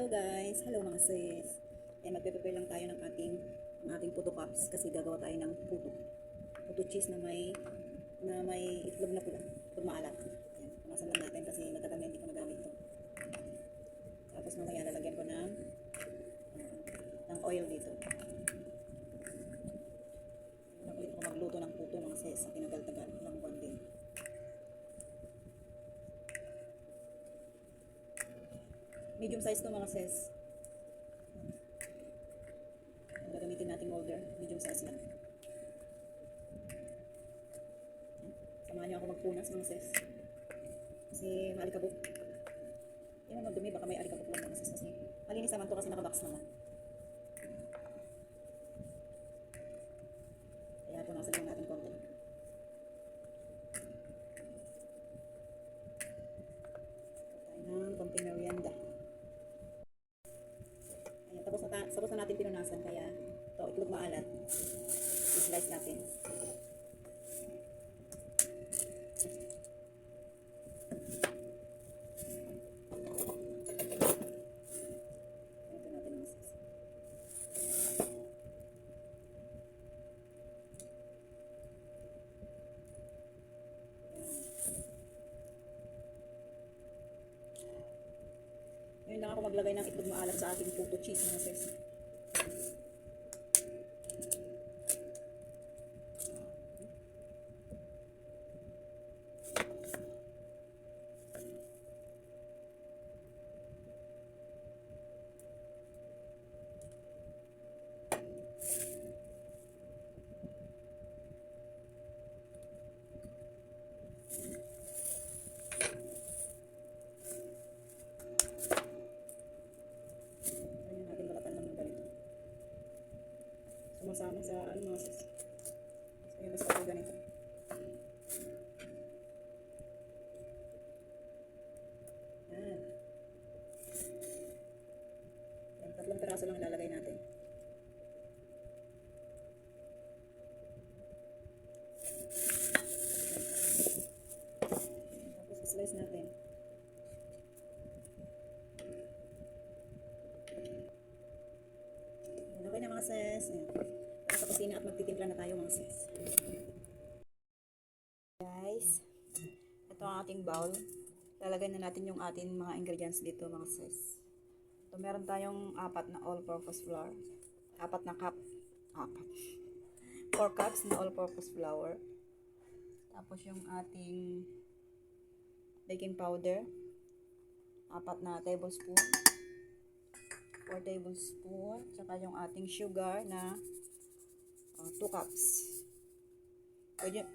Hello guys! Hello mga sis! Magpe-prepare lang tayo ng ating puto cups kasi gagawa tayo ng puto cheese na may itlog na pula, itlog maalat. Ayan, punasan lang natin kasi matagal na hindi ko nagamit ito. Tapos mamaya lalagyan ko ng oil dito. Ulit ko magluto ng puto mga sis sa tinagal-tagal ng buwan din. Medium size to mga sis. Gagamitin natin molder. Medium size lang. Samahan niyo ako magpunas mga sis. Kasi maalikabok. Yan ang magdumi. Baka may alikabok lang mga sis. Kasi malinis naman to kasi nakabox naman. Kaya punasan lang natin konti. Tayo ng konting merienda. Tapos na natin pinunasan, kaya ito, itlog maalat. I-slice natin. Ito natin ang masas. Ngayon lang ako maglagay ng itlog maalat sa ating puto cheese, mga sis. Sumasama sa mga sis. So, basta ako ganito. Yan. Yan, 3 piraso lang ilalagay natin. Tapos slice natin. Yan, okay na mga sis. Yan. Sa kusina at magtitimpla na tayo mga sis. Guys, ito ang ating bowl. Lalagay na natin yung ating mga ingredients dito mga sis. So, meron tayong 4 na all-purpose flour. 4 na cup. 4 cups na all-purpose flour. Tapos yung ating baking powder. 4 na tablespoon. 4 tablespoon. Tsaka yung ating sugar na 2 cups.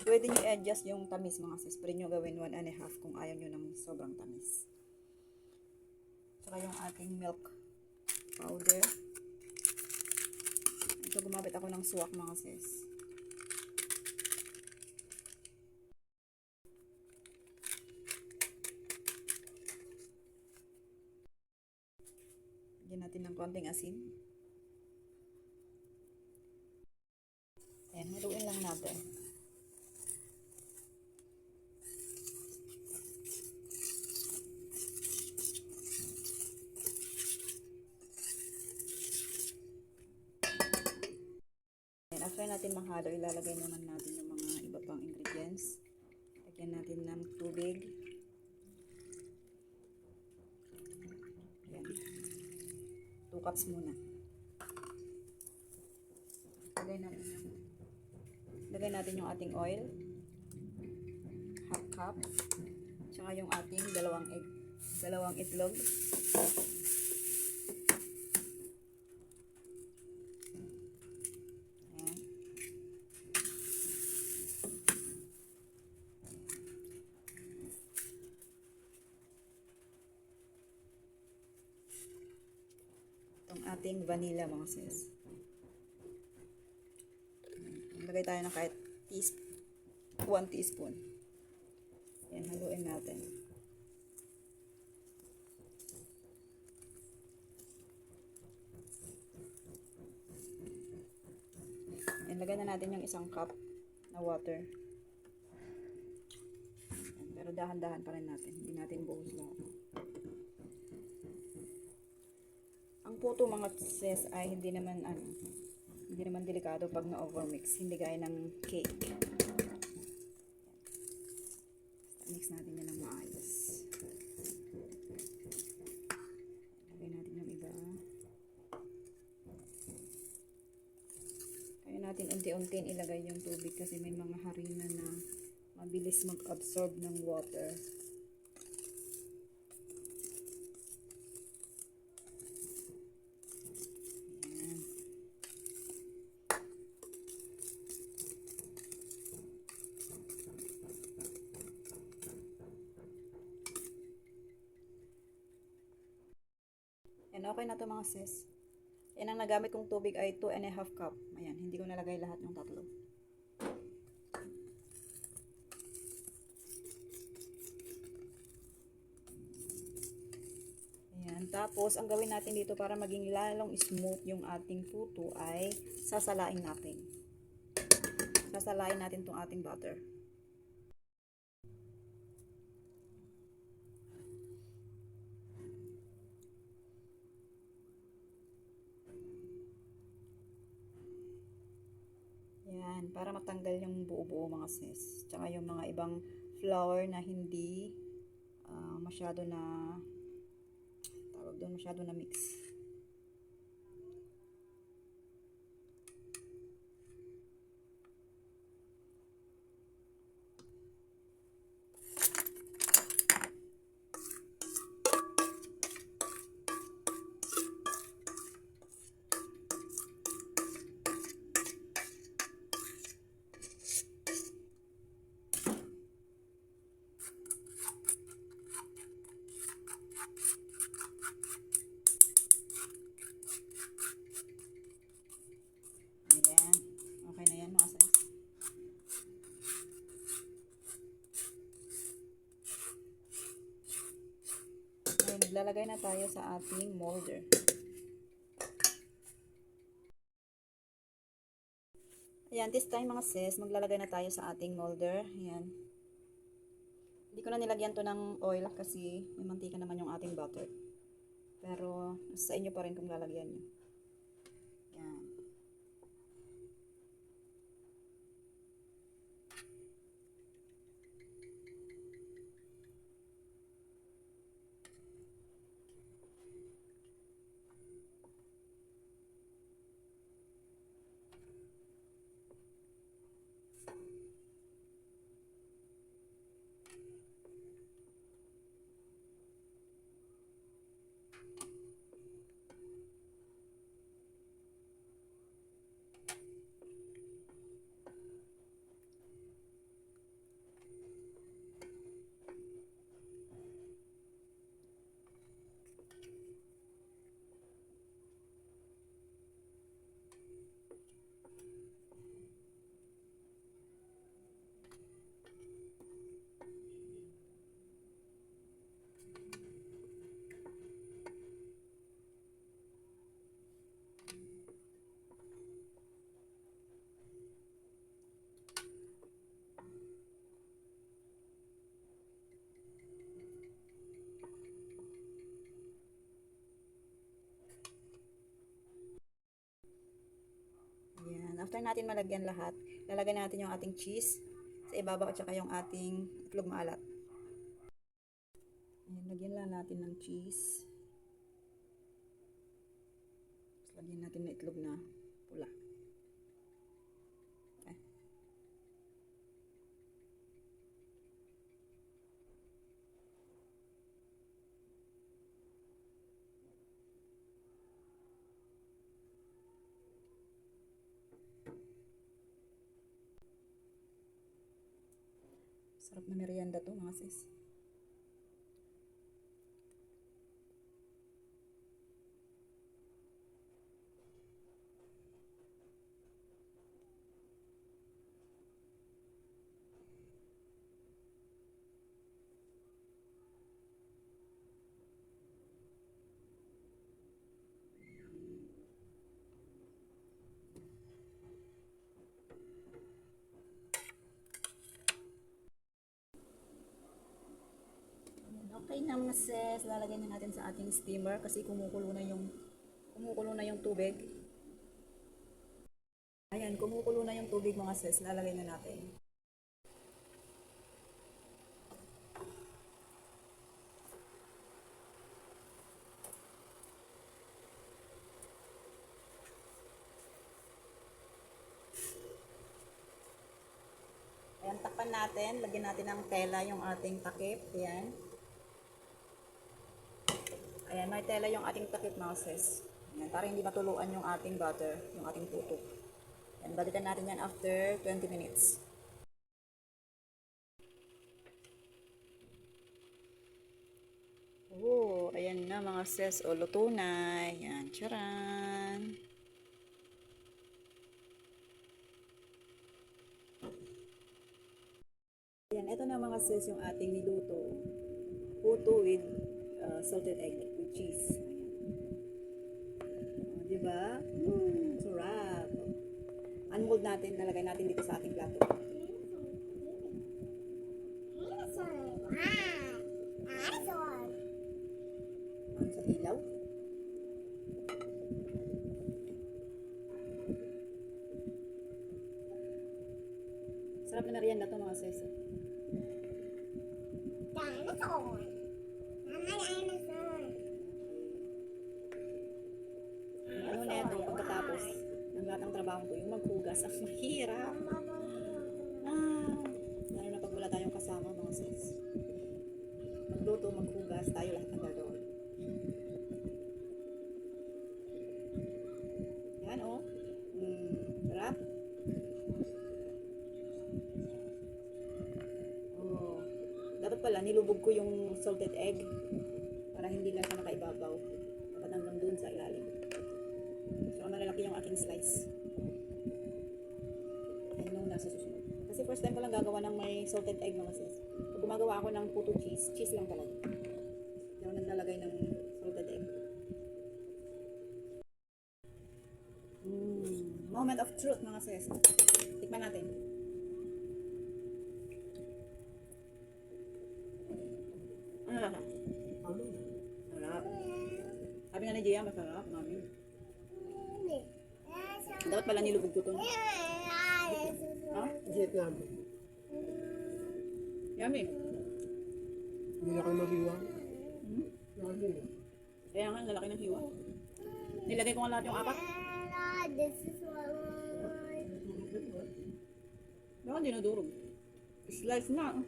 Pwede nyo i-adjust yung tamis mga sis. Pwede nyo gawin 1.5 kung ayaw nyo ng sobrang tamis. Saka yung ating milk powder. Ito gumamit ako ng suwak mga sis. Bigyan natin ng konting asin. Ayan, haluin lang natin. Ayan, after natin mahalo, ilalagay naman natin yung mga iba pang ingredients. Lagyan natin ng tubig. Ayan. 2 cups muna. Lagay natin yung ating oil, 1/2 cup, tsaka yung ating dalawang itlog. Ayan. Itong ating vanilla mga sis. Lagay tayo ng kahit 1 teaspoon. Yan, haluin natin. Yan, lagay na natin yung 1 cup na water. Yan, pero dahan-dahan pa rin natin. Hindi natin buhos lahat. puto mga sis ay hindi naman delikado pag na-overmix. Hindi gaya ng cake. Mix natin yan ng maayos. Lagay natin yung iba. Kaya natin unti-untiin ilagay yung tubig kasi may mga harina na mabilis mag-absorb ng water. Yan, okay na to mga sis. Yan ang nagamit kong tubig ay 2.5 cup. Ayan, hindi ko nalagay lahat ng tatlo. Ayan, tapos ang gawin natin dito para maging lalong smooth yung ating puto ay sasalain natin. Sasalain natin tong ating butter. Yan, para matanggal yung buo-buo mga sis. Tsaka yung mga ibang flour na hindi masyado na masyado na mix. Ayan. Okay na yan mga sis. Okay, naglalagay na tayo sa ating molder. Ayan, this time mga sis, maglalagay na tayo sa ating molder. Ayan. Hindi ko na nilagyan to ng oil kasi may mantika naman yung ating butter. Pero sa inyo pa rin kung lalagyan nyo. Ayan. Ayan. After natin malagyan lahat, lalagyan natin yung ating cheese sa ibabaw at saka yung ating itlog maalat. Ayan, lagyan lang natin ng cheese. Tapos lagyan natin ng itlog na pula. Okay. Sarap na merienda to mga sis. Okay na mga sis, lalagyan na natin sa ating steamer kasi kumukulo na yung Kumukulo na yung tubig. Ayan, kumukulo na yung tubig mga sis. Lalagay na natin. Ayan, takpan natin. Lagyan natin ng tela yung ating takip. Ayan. Ayan, may tela yung ating takip mga sis. Ayan, para hindi matuluan yung ating butter, yung ating puto. Ayan, balikan natin yan after 20 minutes. Oh, ayan na mga sis. O, luto na. Ayan, charan. Ayan, ito na mga sis yung ating niluto. Puto with salted egg with cheese. Ayan. Diba? Sarap. Unmold natin, nalagay natin dito sa ating plato. Sa ilaw. Sarap na merienda to mga sis. Dinosaur. Mama, dinosaur. Ano na ito, pagkatapos ng lahat ng trabaho ko, yung maghugas, ang mahirap. Lalo na pag wala tayong kasama mga sis. Magluto, maghugas, tayo lahat ang gagawa. Yan oh. Sarap. Oh. Dapat pala, nilubog ko yung salted egg para hindi lang siya nakaibabaw. Dapat hanggang dun sa ilalim. So, malalaki yung aking slice. And nung nasa susunod. Kasi first time ko lang gagawa ng may salted egg mga sis. Pag gumagawa ako ng puto cheese, cheese lang talaga. Hindi ako naglalagay ng salted egg. Moment of truth mga sis. Tikman natin. Sarap. Sabi nga ni Gia, masarap. Mami. Dapat pala nilubog ko to. Ha? Vietnam. Yummy. Hindi na kayo mag-iwa. Kaya nga, lalaki ng hiwa. Nilagay ko nga lahat yung apat. This is what Bakit dinudurog? Slice na.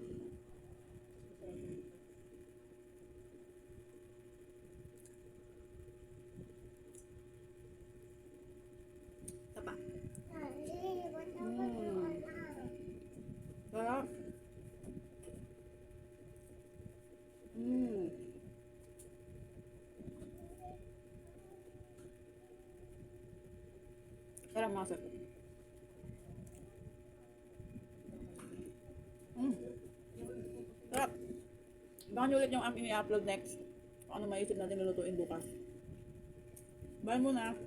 Tapa. Sarap. Sarap mga sir. Sarap. Baka nyo ulit yung aking i-upload next. Kung ano maisip natin lulutuin bukas. Bye muna.